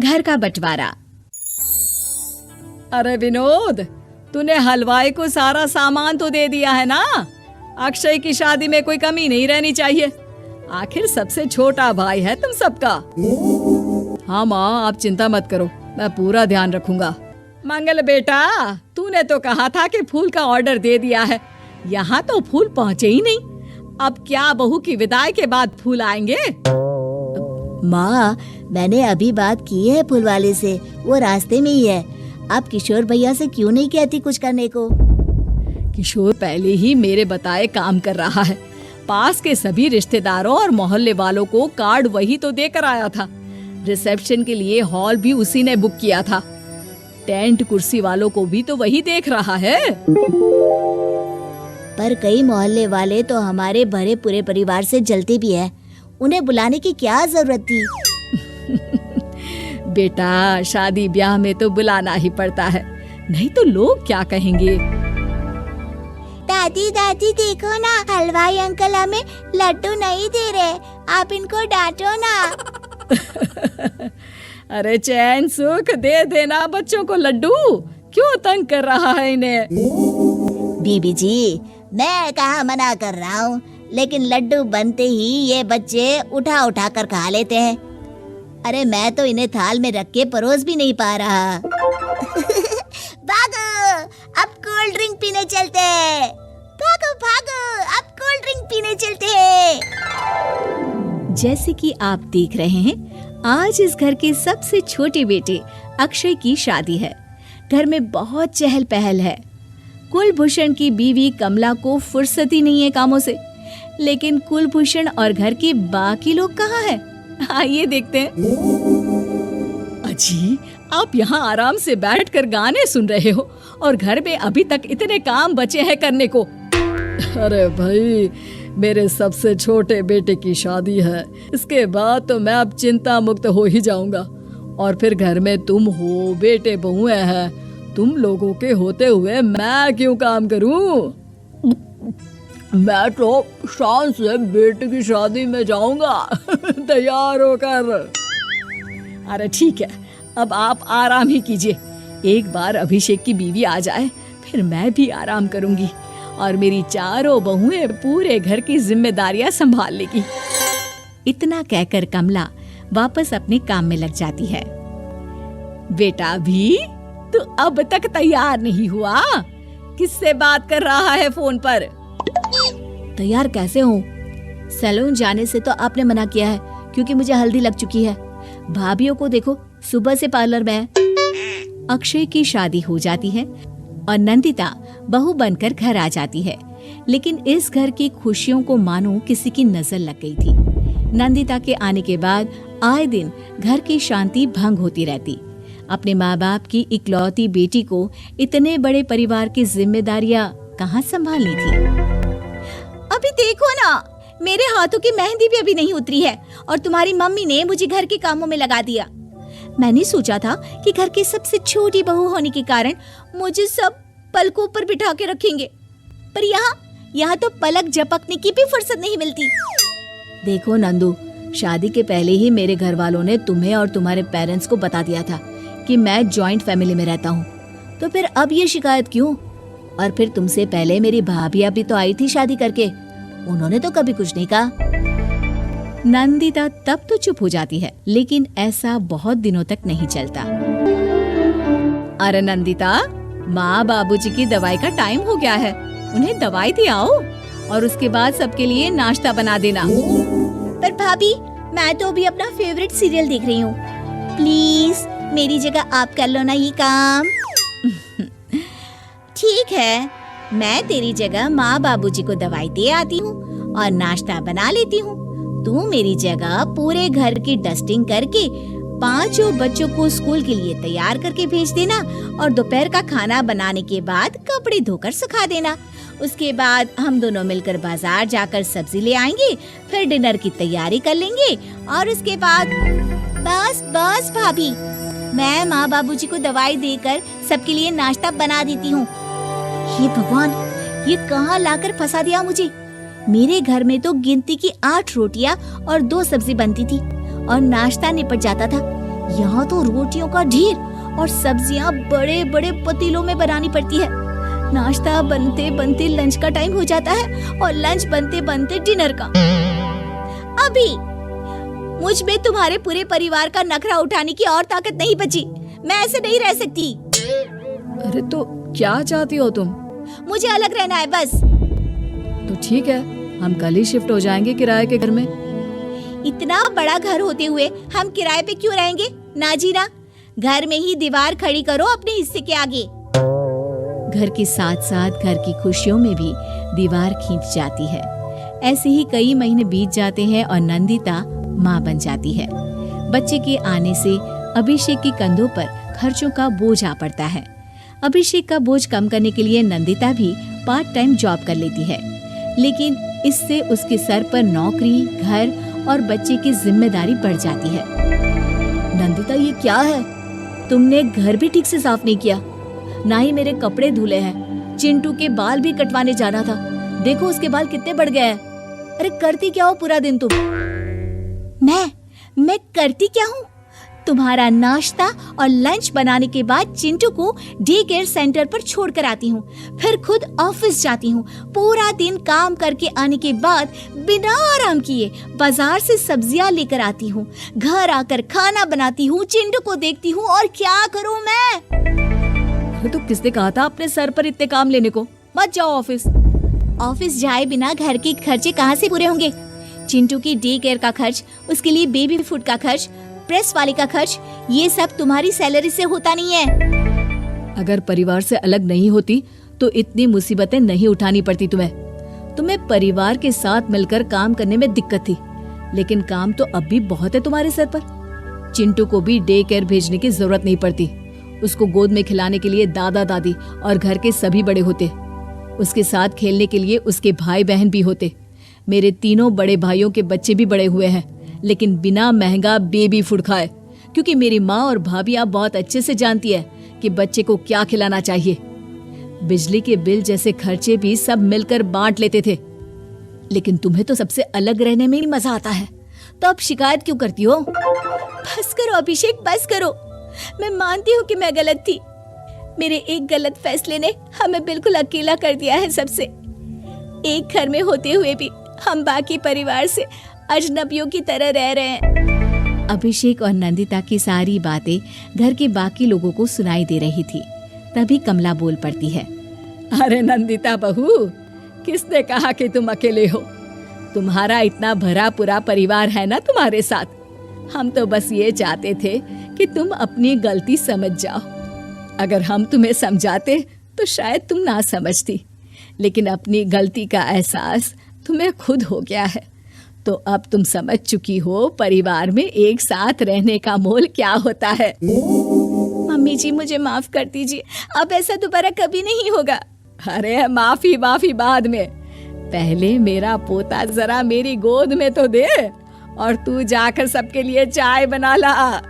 घर का बंटवारा। अरे विनोद, तूने हलवाई को सारा सामान तो दे दिया है ना? अक्षय की शादी में कोई कमी नहीं रहनी चाहिए। आखिर सबसे छोटा भाई है तुम सबका। हाँ माँ, आप चिंता मत करो, मैं पूरा ध्यान रखूंगा। मंगल बेटा, तूने तो कहा था कि फूल का ऑर्डर दे दिया है, यहाँ तो फूल पहुँचे ही नहीं। अब क्या बहू की विदाई के बाद फूल आएंगे? माँ, मैंने अभी बात की है फूल वाले से, वो रास्ते में ही है। आप किशोर भैया से क्यों नहीं कहती कुछ करने को? किशोर पहले ही मेरे बताए काम कर रहा है। पास के सभी रिश्तेदारों और मोहल्ले वालों को कार्ड वही तो देकर आया था। रिसेप्शन के लिए हॉल भी उसी ने बुक किया था। टेंट कुर्सी वालों को भी तो वही देख रहा है। पर कई मोहल्ले वाले तो हमारे भरे पूरे परिवार से जलते भी हैं। उन्हें बुलाने की क्या जरूरत थी? बेटा, शादी ब्याह में तो बुलाना ही पड़ता है, नहीं तो लोग क्या कहेंगे। दादी दादी देखो ना, हलवाई अंकल हमें लड्डू नहीं दे रहे, आप इनको डांटो ना। अरे चैन सुख दे देना बच्चों को लड्डू, क्यों तंग कर रहा है इन्हें? बीबी जी, मैं कहाँ मना कर रहा हूँ, लेकिन लड्डू बनते ही ये बच्चे उठा उठा कर खा लेते हैं। अरे मैं तो इन्हें थाल में रख के परोस भी नहीं पा रहा। भागो, अब कोल्ड ड्रिंक पीने चलते हैं। भागो भागो, अब कोल्ड ड्रिंक पीने चलते हैं। जैसे कि आप देख रहे हैं, आज इस घर के सबसे छोटे बेटे अक्षय की शादी है। घर में बहुत चहल पहल है। कुलभूषण की बीवी कमला को फुर्सत ही नहीं है कामों से, लेकिन कुलभूषण और घर के बाकी लोग कहाँ हैं? आइए देखते हैं। अजी, आप यहाँ आराम से बैठकर गाने सुन रहे हो और घर में अभी तक इतने काम बचे हैं करने को। अरे भाई, मेरे सबसे छोटे बेटे की शादी है, इसके बाद तो मैं अब चिंता मुक्त हो ही जाऊंगा। और फिर घर में तुम हो, बेटे बहुएं हैं, तुम लोगों के होते हुए मैं क्यों काम करूं? मैं तो शान से बेटे की शादी में जाऊंगा तैयार होकर। अरे ठीक है, अब आप आराम ही कीजिए। एक बार अभिषेक की बीवी आ जाए, फिर मैं भी आराम करूंगी और मेरी चारों बहुएं पूरे घर की जिम्मेदारियां संभाल लेगी। इतना कहकर कमला वापस अपने काम में लग जाती है। बेटा भी, तू अब तक तैयार नहीं हुआ? किससे बात कर रहा है फोन पर? तैयार कैसे हूँ? सैलून जाने से तो आपने मना किया है, क्योंकि मुझे हल्दी लग चुकी है। भाभीयों को देखो, सुबह से पार्लर में है। अक्षय की शादी हो जाती है और नंदिता बहू बनकर घर आ जाती है, लेकिन इस घर की खुशियों को मानो किसी की नजर लग गई थी। नंदिता के आने के बाद आए दिन घर की शांति भंग होती रहती। अपने माँ बाप की इकलौती बेटी को इतने बड़े परिवार की जिम्मेदारियां कहाँ संभालनी थी। अभी देखो ना, मेरे हाथों की मेहंदी भी अभी नहीं उतरी है और तुम्हारी मम्मी ने मुझे घर के कामों में लगा दिया। मैंने सोचा था कि घर की सबसे छोटी बहू होने के कारण मुझे सब पलकों पर बिठा के रखेंगे, पर यहाँ तो पलक झपकने की भी फुर्सत नहीं मिलती। देखो नंदू, शादी के पहले ही मेरे घर वालों ने तुम्हें और तुम्हारे पेरेंट्स को बता दिया था कि मैं जॉइंट फैमिली में रहता हूँ, तो फिर अब ये शिकायत क्यों? और फिर तुमसे पहले मेरी भाभी भी तो आई थी शादी करके, उन्होंने तो कभी कुछ नहीं कहा। नंदिता तब तो चुप हो जाती है, लेकिन ऐसा बहुत दिनों तक नहीं चलता। अरे नंदिता, माँ बाबूजी की दवाई का टाइम हो गया है, उन्हें दवाई दे आओ और उसके बाद सबके लिए नाश्ता बना देना। पर भाभी, मैं तो अभी अपना फेवरेट सीरियल देख रही हूँ, प्लीज मेरी जगह आप कर लो ना ये काम। ठीक है, मैं तेरी जगह माँ बाबूजी को दवाई दे आती हूँ और नाश्ता बना लेती हूँ। तू मेरी जगह पूरे घर की डस्टिंग करके 5 बच्चों को स्कूल के लिए तैयार करके भेज देना और दोपहर का खाना बनाने के बाद कपड़े धोकर सुखा देना। उसके बाद हम दोनों मिलकर बाजार जाकर सब्जी ले आएंगे, फिर डिनर की तैयारी कर लेंगे और उसके बाद बस भाभी, मैं माँ बाबूजी को दवाई देकर सबके लिए नाश्ता बना देती हूँ। हे भगवान, ये कहाँ लाकर फंसा दिया मुझे। मेरे घर में तो गिनती की 8 रोटियाँ और 2 सब्जी बनती थी और नाश्ता निपट जाता था, यहाँ तो रोटियों का ढेर और सब्जियां बड़े बड़े पतीलों में बनानी पड़ती है। नाश्ता बनते बनते लंच का टाइम हो जाता है और लंच बनते बनते डिनर का। अभी मुझ में तुम्हारे पूरे परिवार का नखरा उठाने की और ताकत नहीं बची। मैं ऐसे नहीं रह सकती। अरे तो क्या चाहती हो तुम? मुझे अलग रहना है बस। तो ठीक है, हम कल ही शिफ्ट हो जाएंगे किराए के घर में। इतना बड़ा घर होते हुए हम किराए पे क्यों रहेंगे? ना जी ना, घर में ही दीवार खड़ी करो अपने हिस्से के आगे। घर के साथ साथ घर की खुशियों में भी दीवार खींच जाती है। ऐसे ही कई महीने बीत जाते हैं और नंदिता माँ बन जाती है। बच्चे के आने से अभिषेक के कंधों पर खर्चों का बोझ आ पड़ता है। अभिषेक का बोझ कम करने के लिए नंदिता भी पार्ट टाइम जॉब कर लेती है, लेकिन इससे उसके सर पर नौकरी, घर और बच्चे की जिम्मेदारी बढ़ जाती है। नंदिता, ये क्या है? तुमने घर भी ठीक से साफ नहीं किया, ना ही मेरे कपड़े धुले हैं। चिंटू के बाल भी कटवाने जाना था, देखो उसके बाल कितने बढ़ गए हैं। अरे करती क्या हो पूरा दिन तुम? मैं करती क्या हूँ? तुम्हारा नाश्ता और लंच बनाने के बाद चिंटू को डे केयर सेंटर पर छोड़ कर आती हूँ, फिर खुद ऑफिस जाती हूँ। पूरा दिन काम करके आने के बाद बिना आराम किए बाजार से सब्जियाँ लेकर आती हूँ, घर आकर खाना बनाती हूँ, चिंटू को देखती हूँ और क्या करूँ मैं? तो किसने कहा था अपने सर पर इतने काम लेने को? मत जाओ ऑफिस। ऑफिस जाए बिना घर के खर्चे कहाँ से पूरे होंगे? चिंटू की डे केयर का खर्च, उसके लिए बेबी फूड का खर्च, प्रेस वाले का खर्च, ये सब तुम्हारी सैलरी से होता नहीं है। अगर परिवार से अलग नहीं होती तो इतनी मुसीबतें नहीं उठानी पड़ती तुम्हें परिवार के साथ मिलकर काम करने में दिक्कत थी, लेकिन काम तो अब भी बहुत है तुम्हारे सर पर। चिंटू को भी डे केयर भेजने की जरूरत नहीं पड़ती। उसको गोद में खिलाने के लिए दादा दादी और घर के सभी बड़े होते। उसके साथ खेलने के लिए उसके भाई बहन भी होते। मेरे तीनों बड़े भाइयों के बच्चे भी बड़े हुए हैं, लेकिन बिना महंगा बेबी फूड खाए, क्योंकि मेरी माँ और भाभियाँ बहुत अच्छे से जानती है कि बच्चे को क्या खिलाना चाहिए। बिजली के बिल जैसे खर्चे भी सब मिलकर बांट लेते थे। लेकिन तुम्हें तो सबसे अलग रहने में ही मजा आता है, तो अब शिकायत क्यों करती हो? बस करो अभिषेक, बस करो। मैं मानती हूँ कि मैं गलत थी। मेरे एक गलत फैसले ने हमें बिल्कुल अकेला कर दिया है सबसे। एक घर में होते हुए भी हम बाकी परिवार से अजनबियों की तरह रह रहे हैं। अभिषेक और नंदिता की सारी बातें घर के बाकी लोगों को सुनाई दे रही थी। तभी कमला बोल पड़ती है। अरे नंदिता बहू, किसने कहा कि तुम अकेले हो? तुम्हारा इतना भरा पूरा परिवार है ना तुम्हारे साथ। हम तो बस ये चाहते थे कि तुम अपनी गलती समझ जाओ। अगर हम तुम्हें समझाते तो शायद तुम ना समझती, लेकिन अपनी गलती का एहसास तुम्हें खुद हो गया है, तो अब तुम समझ चुकी हो परिवार में एक साथ रहने का मोल क्या होता है। मम्मी जी, मुझे माफ कर दीजिए, अब ऐसा दोबारा कभी नहीं होगा। अरे माफी बाद में, पहले मेरा पोता जरा मेरी गोद में तो दे, और तू जाकर सबके लिए चाय बना ला।